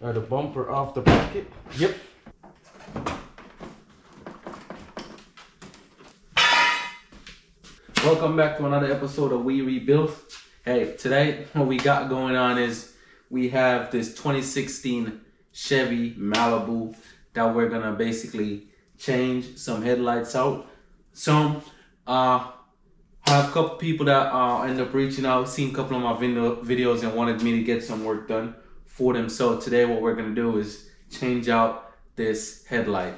The bumper off the bracket. Yep. Welcome back to another episode of We Rebuild. Hey, today what we got going on is we have this 2016 Chevy Malibu that we're gonna basically change some headlights out. So, I have a couple people that end up reaching out, seen a couple of my videos and wanted me to get some work done for them. So today what we're gonna do is change out this headlight.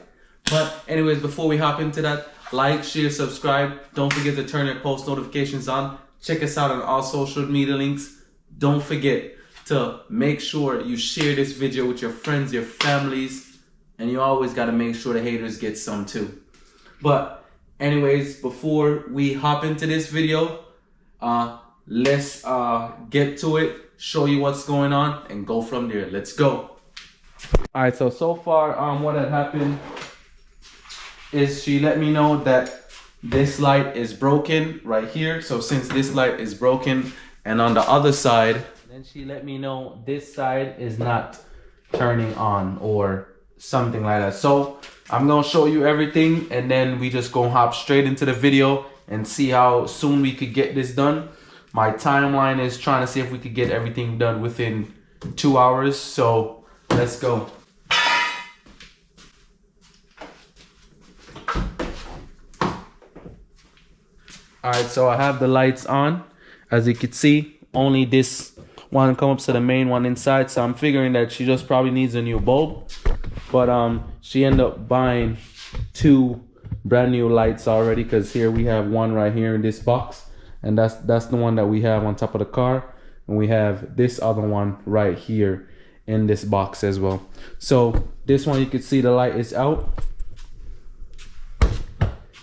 But anyways, before we hop into that, like, share, subscribe. Don't forget to turn your post notifications on. Check us out on all social media links. Don't forget to make sure you share this video with your friends, your families, and you always gotta make sure the haters get some too. But anyways, before we hop into this video, let's get to it, show you what's going on, and go from there. Let's go. All right, so far, what had happened is she let me know that this light is broken right here. So since this light is broken, and on the other side, then she let me know this side is not turning on or something like that. So I'm gonna show you everything, and then we just gonna hop straight into the video and see how soon we could get this done. My timeline is trying to see if we could get everything done within 2 hours. So let's go. All right, so I have the lights on. As you can see, only this one comes up to the main one inside. So I'm figuring that she just probably needs a new bulb. But she ended up buying 2 brand new lights already, because here we have one right here in this box, and that's the one that we have on top of the car, and we have this other one right here in this box as well. So this one, you can see the light is out,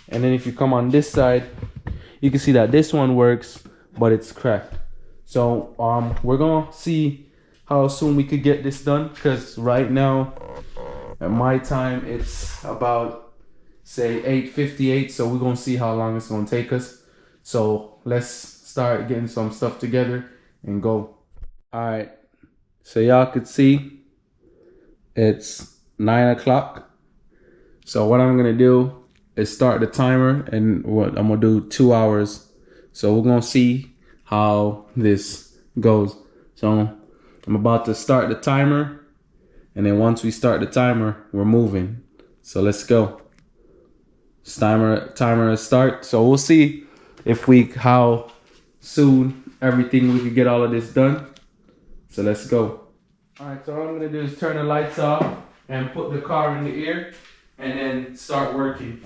and then if you come on this side, you can see that this one works, but it's cracked. So we're gonna see how soon we could get this done, because right now at my time it's about say 8:58, so we're gonna see how long it's gonna take us. So let's start getting some stuff together and go. All right, so y'all could see it's 9 o'clock. So what I'm gonna do is start the timer, and what I'm gonna do 2 hours. So we're gonna see how this goes. So I'm about to start the timer, and then once we start the timer, we're moving. So let's go. Timer start. So we'll see how soon everything we can get all of this done. So let's go. All right, so what I'm gonna do is turn the lights off and put the car in the air, and then start working.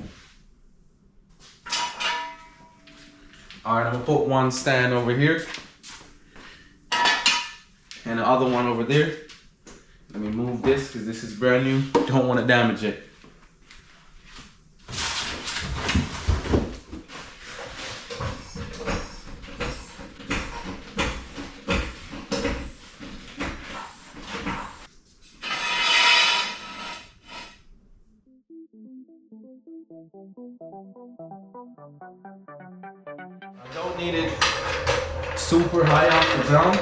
All right, I'm gonna put one stand over here and the other one over there. Let me move this because this is brand new. Don't want to damage it. I don't need it super high off the ground,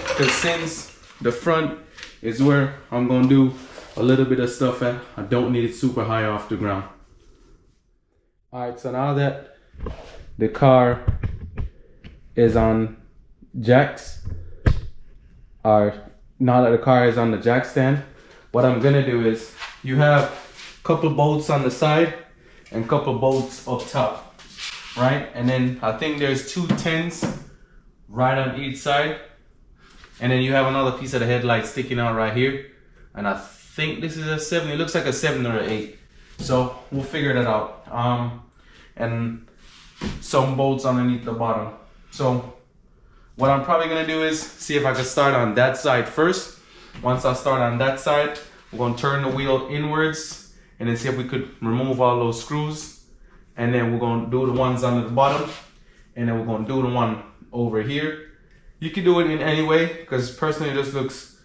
because since the front is where I'm gonna do a little bit of stuff at, I don't need it super high off the ground. All right, so now that the car is on jacks, or now that the car is on the jack stand, what I'm gonna do is, you have a couple bolts on the side and a couple bolts up top, right? And then I think there's 2 10s right on each side. And then you have another piece of the headlight sticking out right here. And I think this is a 7. It looks like a 7 or an 8. So we'll figure that out. And some bolts underneath the bottom. So what I'm probably gonna do is see if I can start on that side first. Once I start on that side, we're gonna turn the wheel inwards and then see if we could remove all those screws. And then we're gonna do the ones under the bottom. And then we're gonna do the one over here. You can do it in any way, because personally it just looks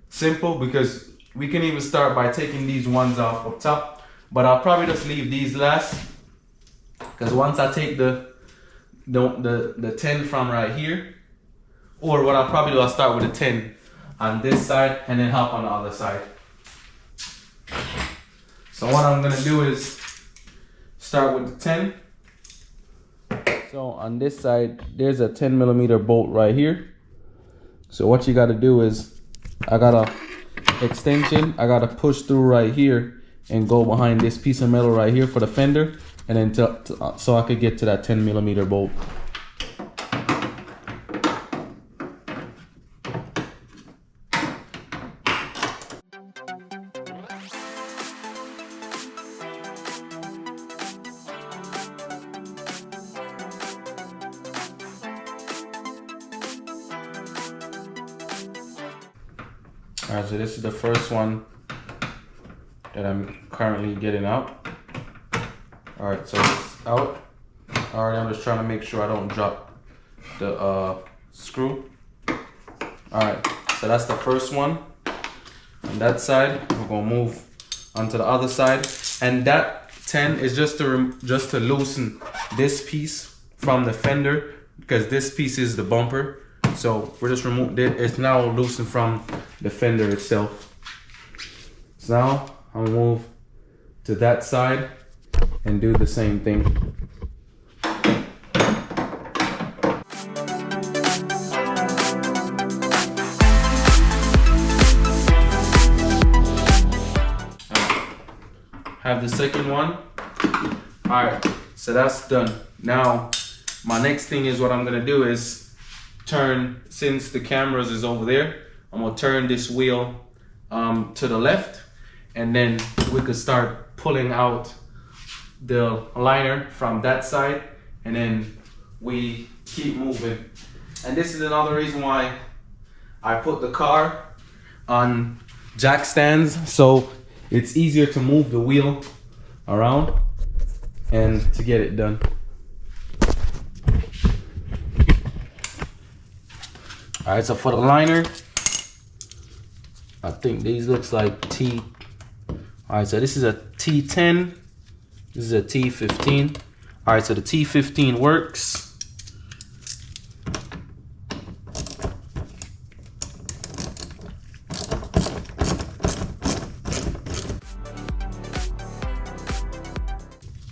simple, because we can even start by taking these ones off up top, but I'll probably just leave these last, because once I take the 10 from right here, or what I'll probably do, I'll start with the 10 on this side and then hop on the other side. So what I'm gonna do is start with the 10. So on this side, there's a 10mm bolt right here. So what you gotta do is, I got a extension, I gotta push through right here and go behind this piece of metal right here for the fender, and then so I could get to that 10mm bolt. Alright, so this is the first one that I'm currently getting out. Alright, so it's out. Alright, I'm just trying to make sure I don't drop the screw. Alright, so that's the first one. On that side, we're gonna move onto the other side. And that 10 is just to loosen this piece from the fender, because this piece is the bumper. So we're just removing it. It's now loosened from the fender itself. So now I'll move to that side and do the same thing. Have the second one. All right, so that's done. Now, my next thing is what I'm gonna do is turn, since the cameras is over there, I'm gonna turn this wheel to the left, and then we could start pulling out the liner from that side, and then we keep moving. And this is another reason why I put the car on jack stands, so it's easier to move the wheel around and to get it done. All right, so for the liner, I think these looks like T. All right, so this is a T10. This is a T15. All right, so the T15 works.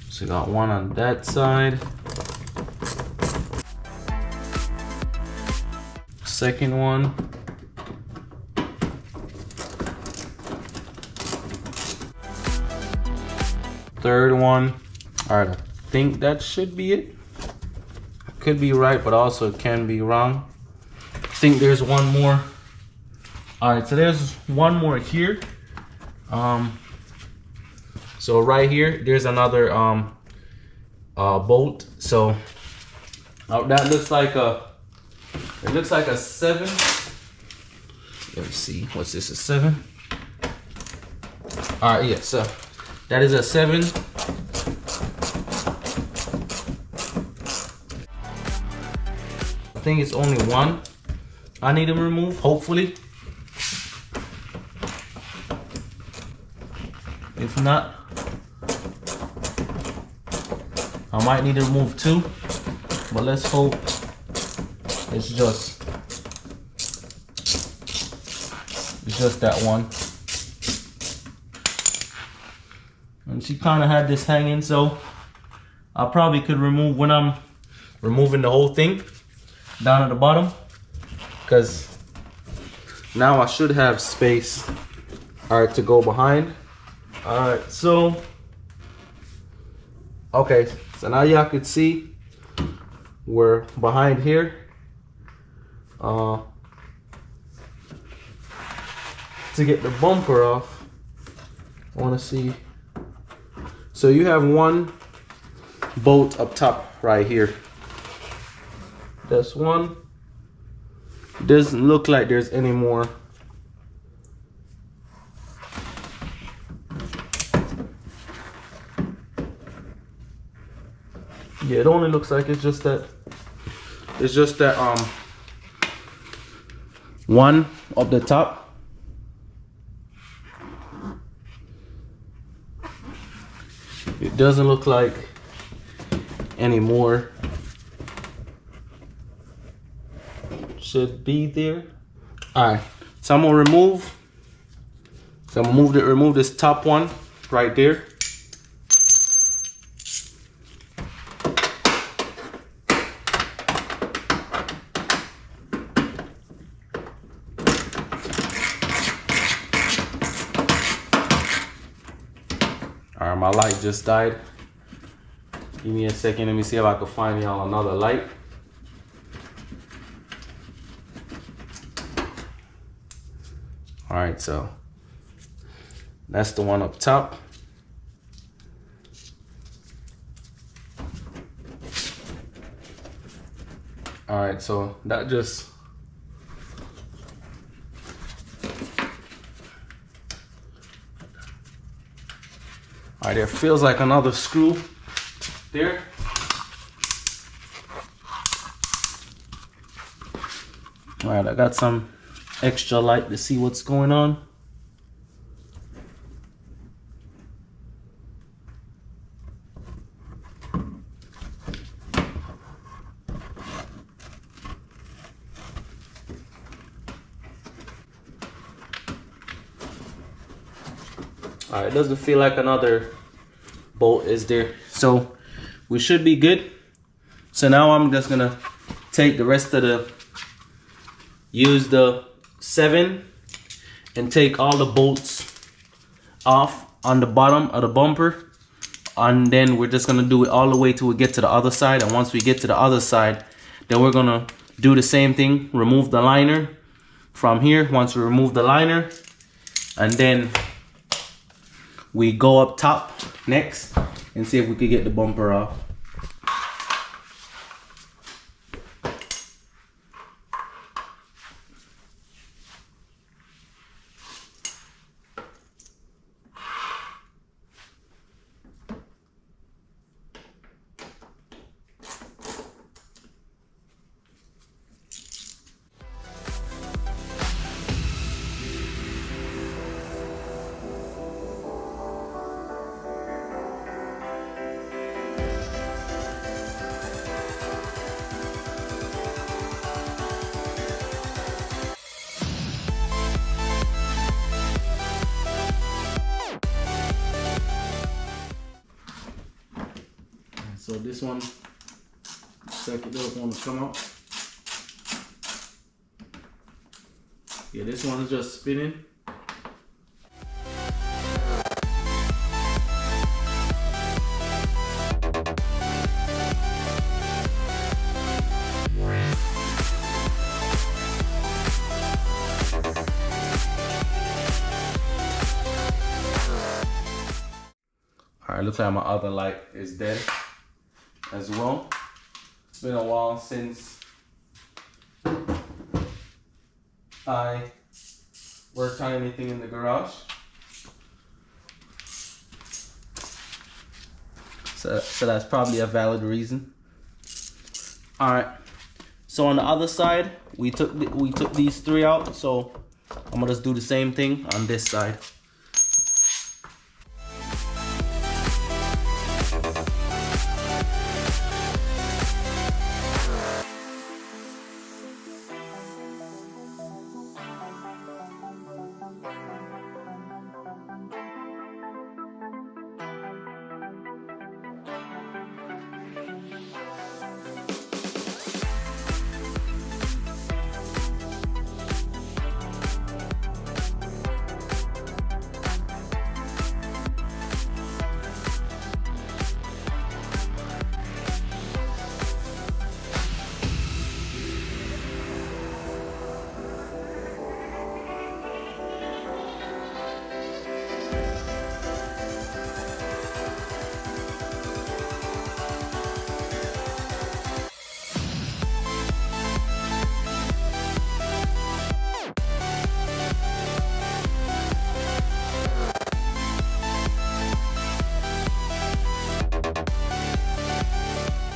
So got one on that side. Second one. Third one. All right, I think that should be it. Could be right, but also can be wrong. I think there's one more. All right, so there's one more here. So right here, there's another bolt. So that looks like a, it looks like a 7. Let me see, what's this, a 7? All right, yeah, so that is a 7. I think it's only one I need to remove, hopefully. If not, I might need to remove 2, but let's hope it's just that one. And she kind of had this hanging, so I probably could remove, when I'm removing the whole thing down at the bottom, because now I should have space, all right, to go behind. All right, so okay, so now y'all could see we're behind here. To get the bumper off, I want to see. So you have one bolt up top right here. That's one. Doesn't look like there's any more. Yeah, it only looks like it's just that one up the top. It doesn't look like any more should be there. All right, So I'm gonna remove this top one right there. All right, my light just died. Give me a second, let me see if I can find y'all another light. All right, so that's the one up top. All right, so that just, all right, there feels like another screw there. All right, I got some extra light to see what's going on. All right, it doesn't feel like another bolt is there, so we should be good. So now I'm just gonna take the rest of use the 7 and take all the bolts off on the bottom of the bumper, and then we're just gonna do it all the way till we get to the other side. And once we get to the other side, then we're gonna do the same thing, remove the liner from here. Once we remove the liner, and then we go up top next and see if we could get the bumper off. So this one, second doesn't want to come out. Yeah, this one is just spinning. All right, looks like my other light is dead as well. It's been a while since I worked on anything in the garage. So that's probably a valid reason. All right, so on the other side, we took these 3 out, so I'm gonna just do the same thing on this side.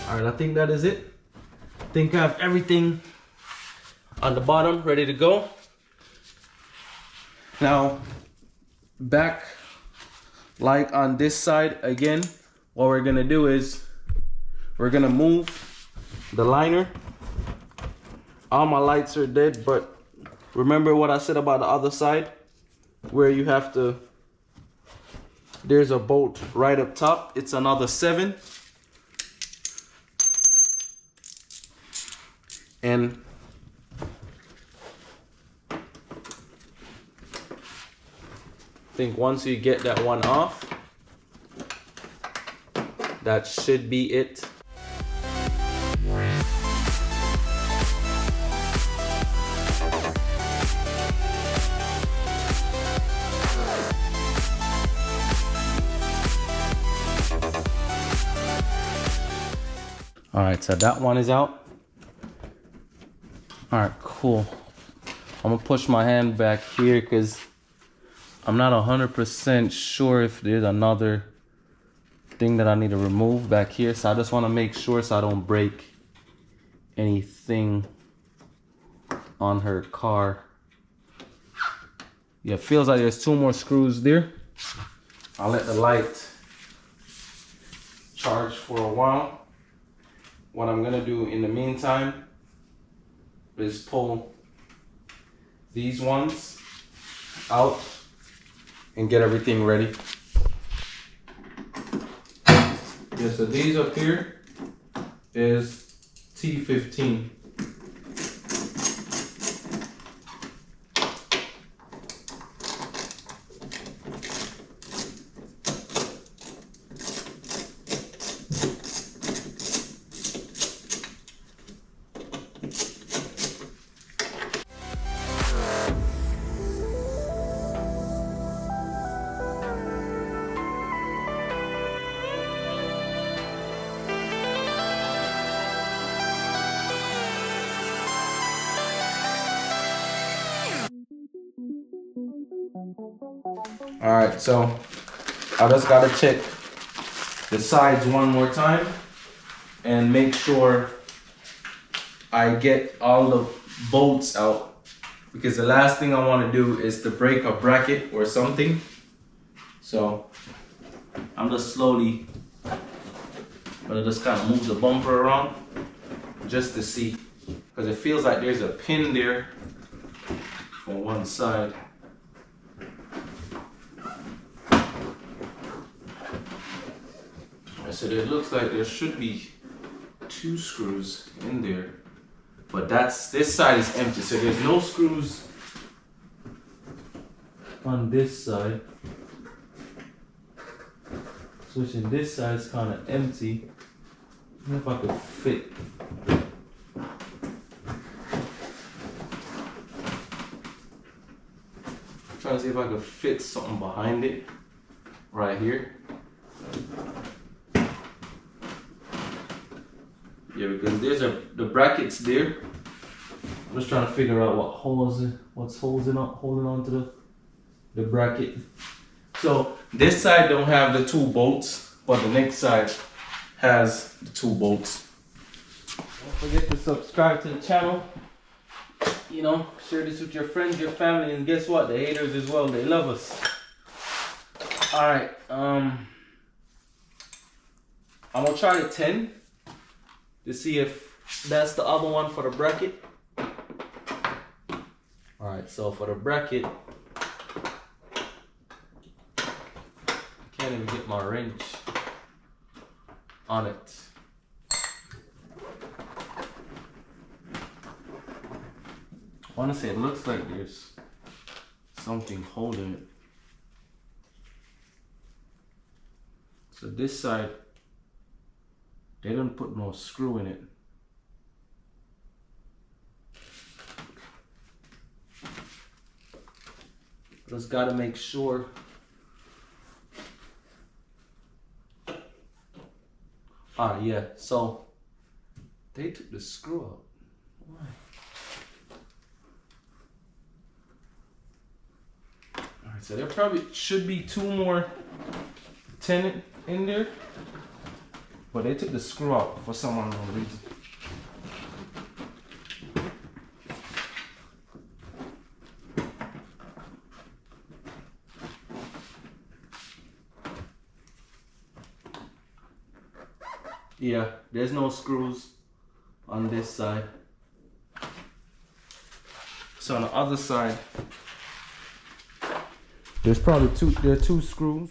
All right, I think that is it. I think I have everything on the bottom ready to go. Now, back like on this side again, what we're gonna do is we're gonna move the liner. All my lights are dead, but remember what I said about the other side? Where you have to, there's a bolt right up top. It's another 7. And I think once you get that one off, that should be it. All right, so that one is out. All right, cool. I'm gonna push my hand back here because I'm not 100% sure if there's another thing that I need to remove back here. So I just wanna make sure so I don't break anything on her car. Yeah, it feels like there's 2 more screws there. I'll let the light charge for a while. What I'm gonna do in the meantime is pull these ones out and get everything ready. Yeah, so these up here is T15. All right, so I just gotta check the sides one more time and make sure I get all the bolts out, because the last thing I want to do is to break a bracket or something. So I'm just slowly gonna just kind of move the bumper around just to see, because it feels like there's a pin there on one side. So it looks like there should be 2 screws in there, but this side is empty, so there's no screws on this side. Switching this side is kind of empty. I don't know if I could fit. I'm trying to see if I could fit something behind it right here. Yeah, because there's the brackets there. I'm just trying to figure out what's holding on to the bracket. So this side don't have the 2 bolts, but the next side has the 2 bolts. Don't forget to subscribe to the channel. You know, share this with your friends, your family, and guess what? The haters as well, they love us. All right, I'm gonna try the 10 to see if that's the other one for the bracket. All right, so for the bracket, I can't even get my wrench on it. I want to say it looks like there's something holding it. So this side, they didn't put no screw in it. Just gotta make sure. Yeah, so they took the screw out. Why? Alright, so there probably should be 2 more tenant in there, but they took the screw out for some unknown reason. Yeah, there's no screws on this side. So on the other side, there's probably there are two screws.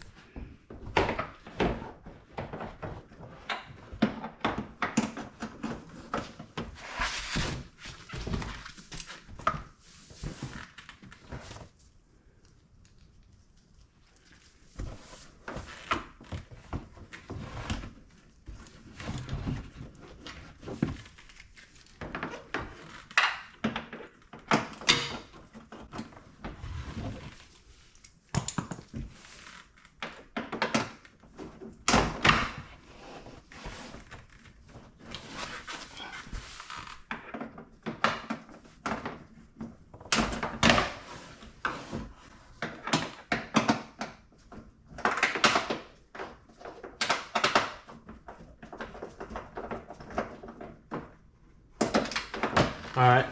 All right,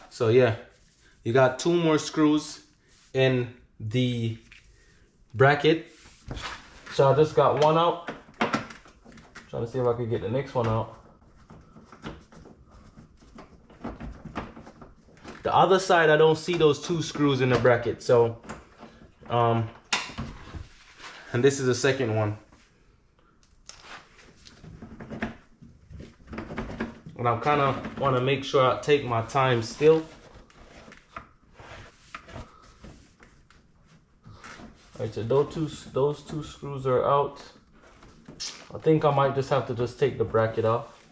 so yeah, you got two more screws in the bracket. So I just got one out. Trying to see if I could get the next one out. The other side, I don't see those two screws in the bracket. So, and this is the second one. And I kind of want to make sure I take my time still. All right, so those two screws are out. I think I might just have to just take the bracket off.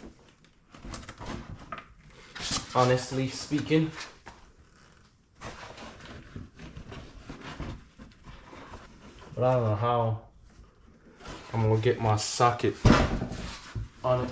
Honestly speaking. But I don't know how I'm gonna get my socket on it.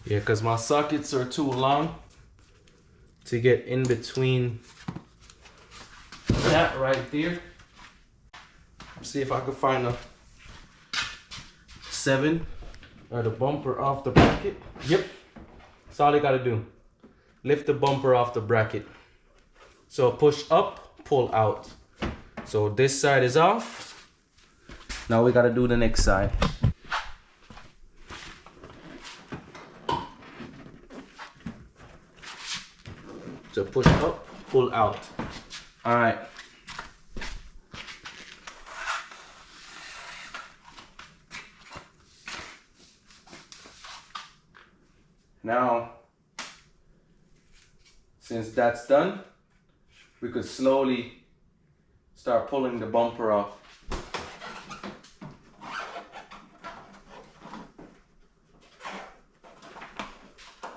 Yeah, because my sockets are too long to get in between that right there. Let's see if I can find a 7 or the bumper off the bracket. Yep, that's all you gotta do. Lift the bumper off the bracket. So push up, pull out. So this side is off. Now we gotta do the next side. So push up, pull out. All right. Now, since that's done, we could slowly start pulling the bumper off.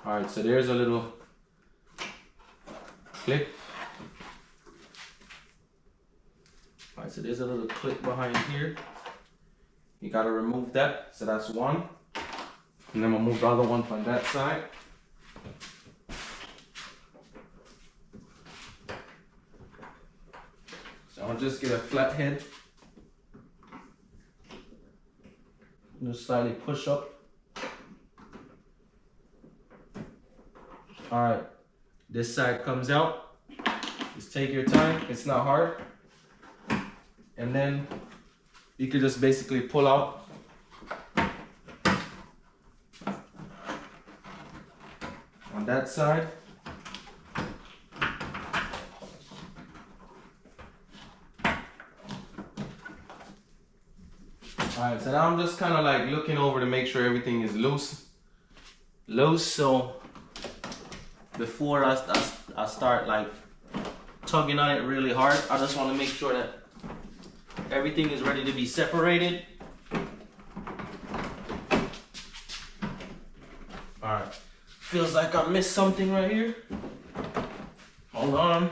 All right, so there's a little clip. All right, so there's a little clip behind here. You gotta remove that. So that's one. And then we'll move the other one from that side. So I'll just get a flat head. Just slightly push up. All right. This side comes out. Just take your time. It's not hard. And then you can just basically pull out. On that side. All right, so now I'm just kind of like looking over to make sure everything is loose. So before I start like tugging on it really hard, I just want to make sure that everything is ready to be separated. All right, feels like I missed something right here. Hold on.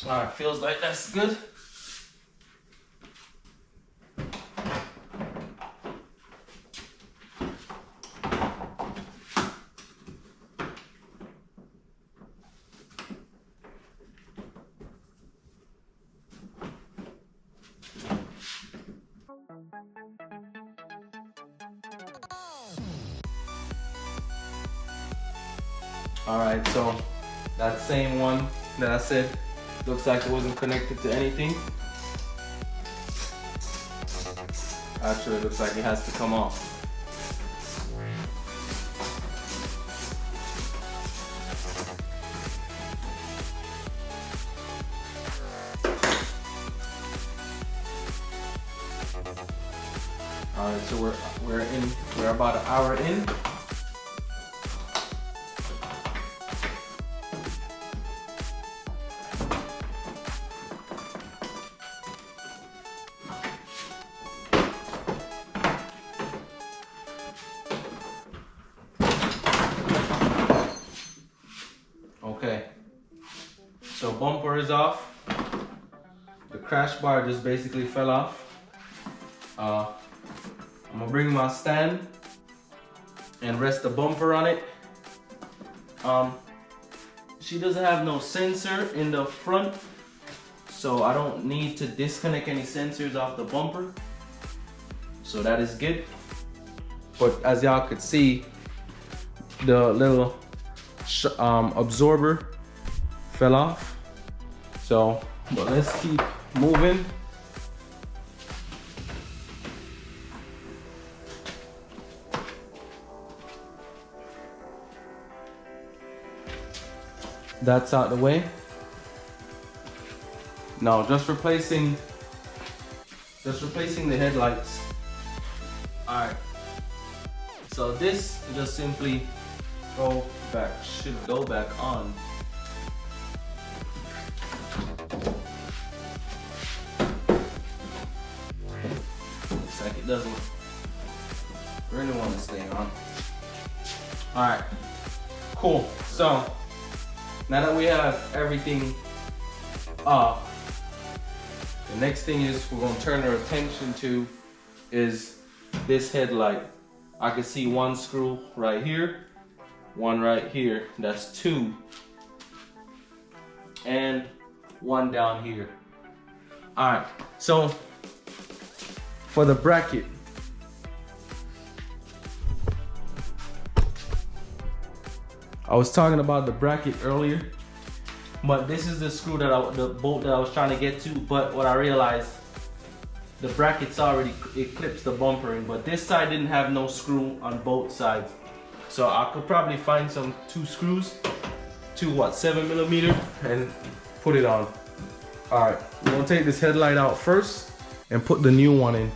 All right, feels like that's good. All right, so that same one that I said looks like it wasn't connected to anything. Actually, it looks like it has to come off. All right, so we're about an hour in. Okay, so bumper is off. The crash bar just basically fell off. I'm gonna bring my stand and rest the bumper on it. She doesn't have no sensor in the front, so I don't need to disconnect any sensors off the bumper. So that is good. But as y'all could see, the little absorber fell off. So, but let's keep moving. That's out the way. Now just replacing the headlights. Alright. So this just simply should go back on. Looks like it doesn't really want to stay on. Alright. Cool. So now that we have everything off, the next thing is we're going to turn our attention to is this headlight. I can see one screw right here, one right here. That's two. And one down here. Alright, so for the bracket, I was talking about the bracket earlier, but this is the screw the bolt that I was trying to get to. But what I realized, the bracket's already, it clips the bumper in, but this side didn't have no screw on both sides. So I could probably find two screws, 7mm, and put it on. All right, we're gonna take this headlight out first and put the new one in.